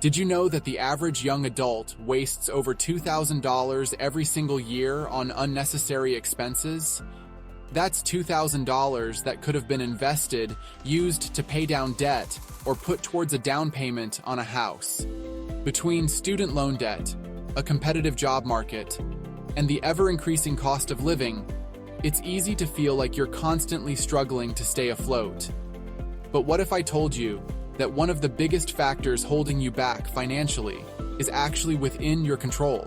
Did you know that the average young adult wastes over $2,000 every single year on unnecessary expenses? That's $2,000 that could have been invested, used to pay down debt, or put towards a down payment on a house. Between student loan debt, a competitive job market, and the ever-increasing cost of living, it's easy to feel like you're constantly struggling to stay afloat. But what if I told you that one of the biggest factors holding you back financially is actually within your control?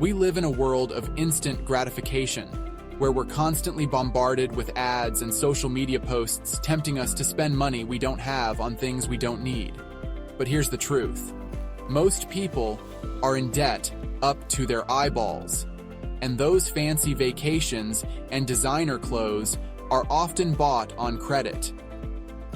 We live in a world of instant gratification, where we're constantly bombarded with ads and social media posts tempting us to spend money we don't have on things we don't need. But here's the truth. Most people are in debt up to their eyeballs, and those fancy vacations and designer clothes are often bought on credit.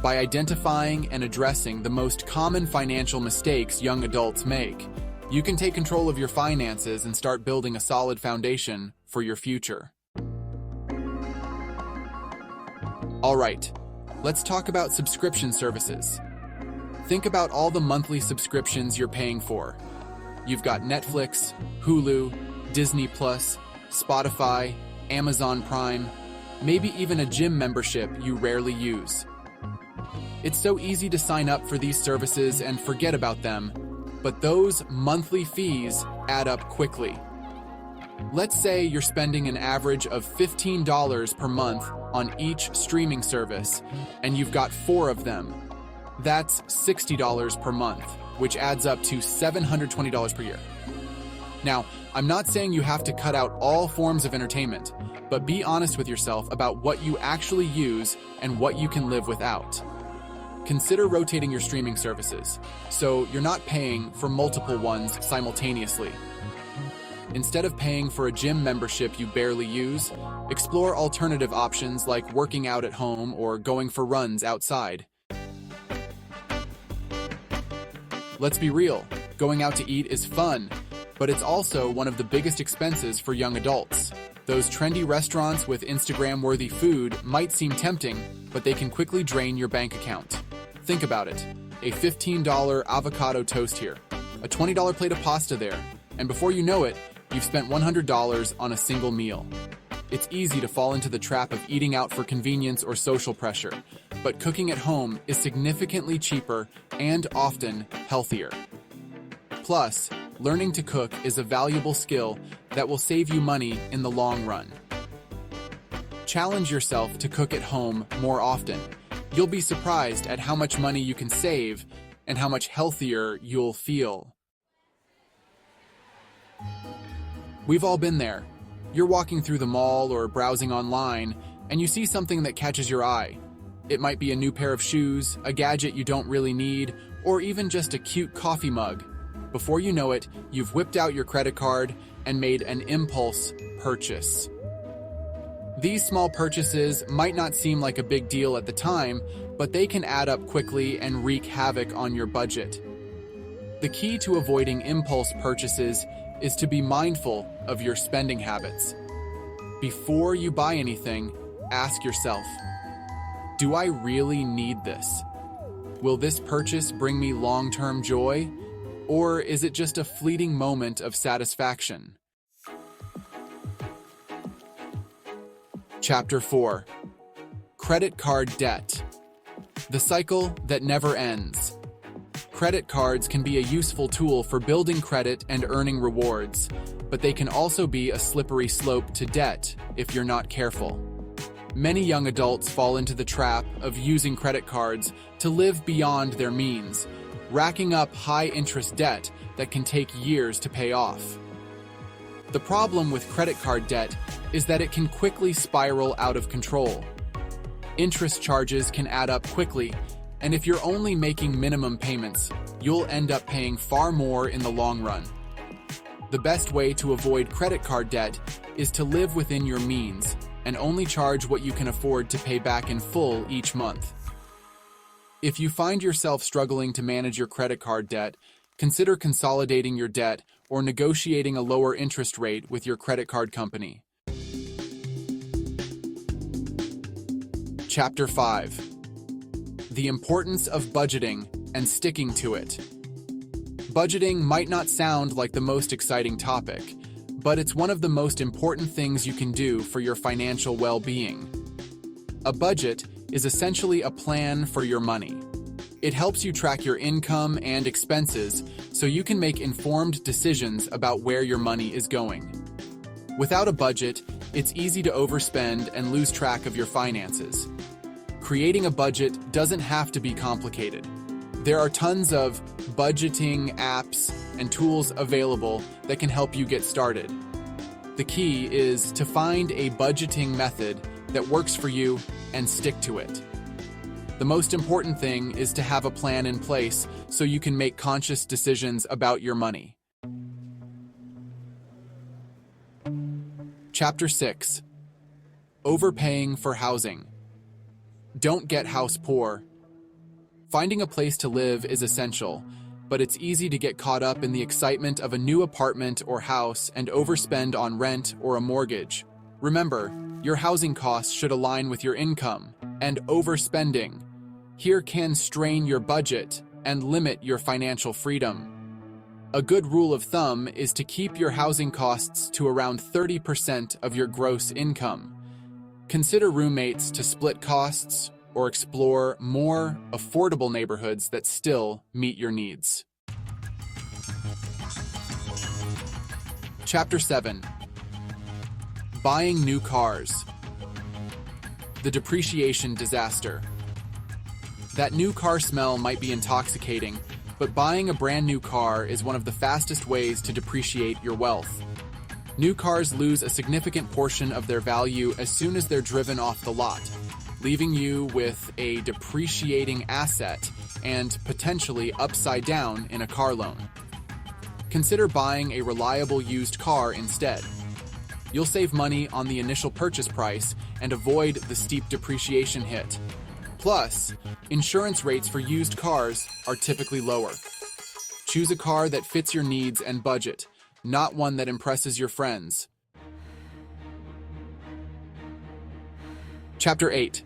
By identifying and addressing the most common financial mistakes young adults make, you can take control of your finances and start building a solid foundation for your future. All right, let's talk about subscription services. Think about all the monthly subscriptions you're paying for. You've got Netflix, Hulu, Disney+, Spotify, Amazon Prime, maybe even a gym membership you rarely use. It's so easy to sign up for these services and forget about them, but those monthly fees add up quickly. Let's say you're spending an average of $15 per month on each streaming service, and you've got 4 of them. That's $60 per month, which adds up to $720 per year. Now, I'm not saying you have to cut out all forms of entertainment, but be honest with yourself about what you actually use and what you can live without. Consider rotating your streaming services, so you're not paying for multiple ones simultaneously. Instead of paying for a gym membership you barely use, explore alternative options like working out at home or going for runs outside. Let's be real, going out to eat is fun, but it's also one of the biggest expenses for young adults. Those trendy restaurants with Instagram-worthy food might seem tempting, but they can quickly drain your bank account. Think about it. A $15 avocado toast here, a $20 plate of pasta there, and before you know it, you've spent $100 on a single meal. It's easy to fall into the trap of eating out for convenience or social pressure, but cooking at home is significantly cheaper and often healthier. Plus, learning to cook is a valuable skill that will save you money in the long run. Challenge yourself to cook at home more often. You'll be surprised at how much money you can save and how much healthier you'll feel. We've all been there. You're walking through the mall or browsing online, and you see something that catches your eye. It might be a new pair of shoes, a gadget you don't really need, or even just a cute coffee mug. Before you know it, you've whipped out your credit card and made an impulse purchase. These small purchases might not seem like a big deal at the time, but they can add up quickly and wreak havoc on your budget. The key to avoiding impulse purchases is to be mindful of your spending habits. Before you buy anything, ask yourself, do I really need this? Will this purchase bring me long-term joy? Or is it just a fleeting moment of satisfaction? Chapter 4. Credit card debt. The cycle that never ends. Credit cards can be a useful tool for building credit and earning rewards, but they can also be a slippery slope to debt if you're not careful. Many young adults fall into the trap of using credit cards to live beyond their means, racking up high-interest debt that can take years to pay off. The problem with credit card debt is that it can quickly spiral out of control. Interest charges can add up quickly, and if you're only making minimum payments, you'll end up paying far more in the long run. The best way to avoid credit card debt is to live within your means and only charge what you can afford to pay back in full each month. If you find yourself struggling to manage your credit card debt, consider consolidating your debt or negotiating a lower interest rate with your credit card company. Chapter 5. The importance of budgeting and sticking to it. Budgeting might not sound like the most exciting topic, but it's one of the most important things you can do for your financial well-being. A budget is essentially a plan for your money. It helps you track your income and expenses so you can make informed decisions about where your money is going. Without a budget, it's easy to overspend and lose track of your finances. Creating a budget doesn't have to be complicated. There are tons of budgeting apps and tools available that can help you get started. The key is to find a budgeting method that works for you and stick to it. The most important thing is to have a plan in place so you can make conscious decisions about your money. Chapter 6. Overpaying for housing. Don't get house poor. Finding a place to live is essential, but it's easy to get caught up in the excitement of a new apartment or house and overspend on rent or a mortgage. Remember, your housing costs should align with your income, and overspending here can strain your budget and limit your financial freedom. A good rule of thumb is to keep your housing costs to around 30% of your gross income. Consider roommates to split costs or explore more affordable neighborhoods that still meet your needs. Chapter 7. Buying new cars. The Depreciation Disaster. That new car smell might be intoxicating, but buying a brand new car is one of the fastest ways to depreciate your wealth. New cars lose a significant portion of their value as soon as they're driven off the lot, leaving you with a depreciating asset and potentially upside down in a car loan. Consider buying a reliable used car instead. You'll save money on the initial purchase price and avoid the steep depreciation hit. Plus, insurance rates for used cars are typically lower. Choose a car that fits your needs and budget, not one that impresses your friends. Chapter 8.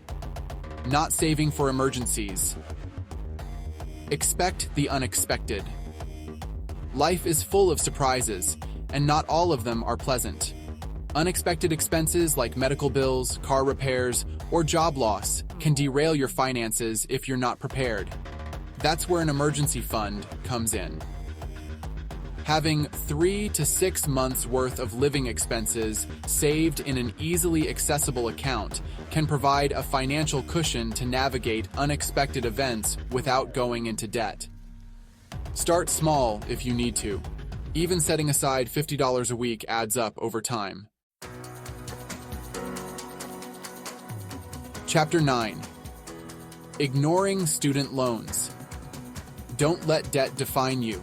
Not saving for emergencies. Expect the unexpected. Life is full of surprises, and not all of them are pleasant. Unexpected expenses like medical bills, car repairs, or job loss can derail your finances if you're not prepared. That's where an emergency fund comes in. Having 3 to 6 months worth of living expenses saved in an easily accessible account can provide a financial cushion to navigate unexpected events without going into debt. Start small if you need to. Even setting aside $50 a week adds up over time. Chapter 9. Ignoring student loans. Don't let debt define you.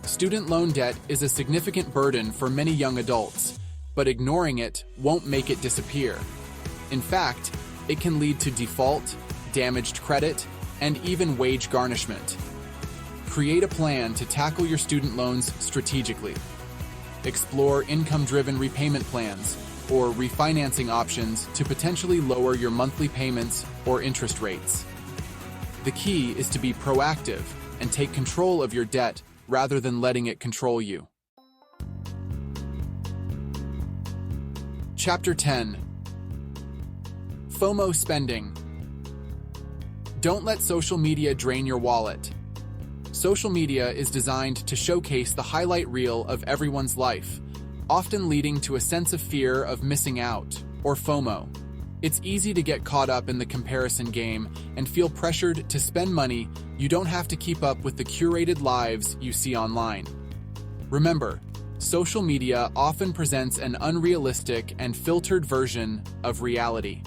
Student loan debt is a significant burden for many young adults, but ignoring it won't make it disappear. In fact, it can lead to default, damaged credit, and even wage garnishment. Create a plan to tackle your student loans strategically. Explore income-driven repayment plans or refinancing options to potentially lower your monthly payments or interest rates. The key is to be proactive and take control of your debt rather than letting it control you. Chapter 10. FOMO spending. Don't let social media drain your wallet. Social media is designed to showcase the highlight reel of everyone's life, often leading to a sense of fear of missing out, or FOMO. It's easy to get caught up in the comparison game and feel pressured to spend money you don't have to keep up with the curated lives you see online. Remember, social media often presents an unrealistic and filtered version of reality.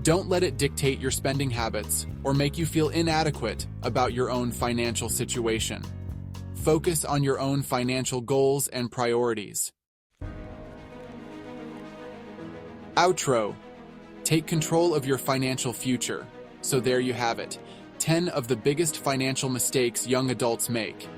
Don't let it dictate your spending habits or make you feel inadequate about your own financial situation. Focus on your own financial goals and priorities. Outro. Take control of your financial future. So there you have it, 10 of the biggest financial mistakes young adults make.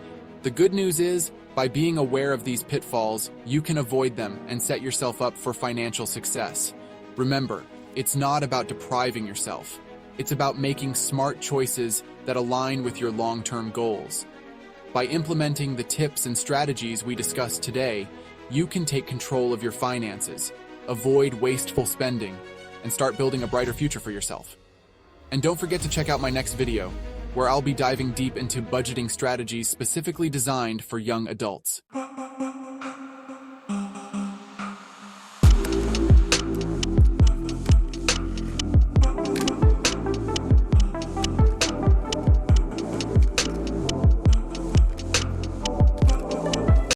The good news is, by being aware of these pitfalls, you can avoid them and set yourself up for financial success. Remember, it's not about depriving yourself. It's about making smart choices that align with your long-term goals. By implementing the tips and strategies we discussed today, you can take control of your finances, avoid wasteful spending, and start building a brighter future for yourself. And don't forget to check out my next video, where I'll be diving deep into budgeting strategies specifically designed for young adults.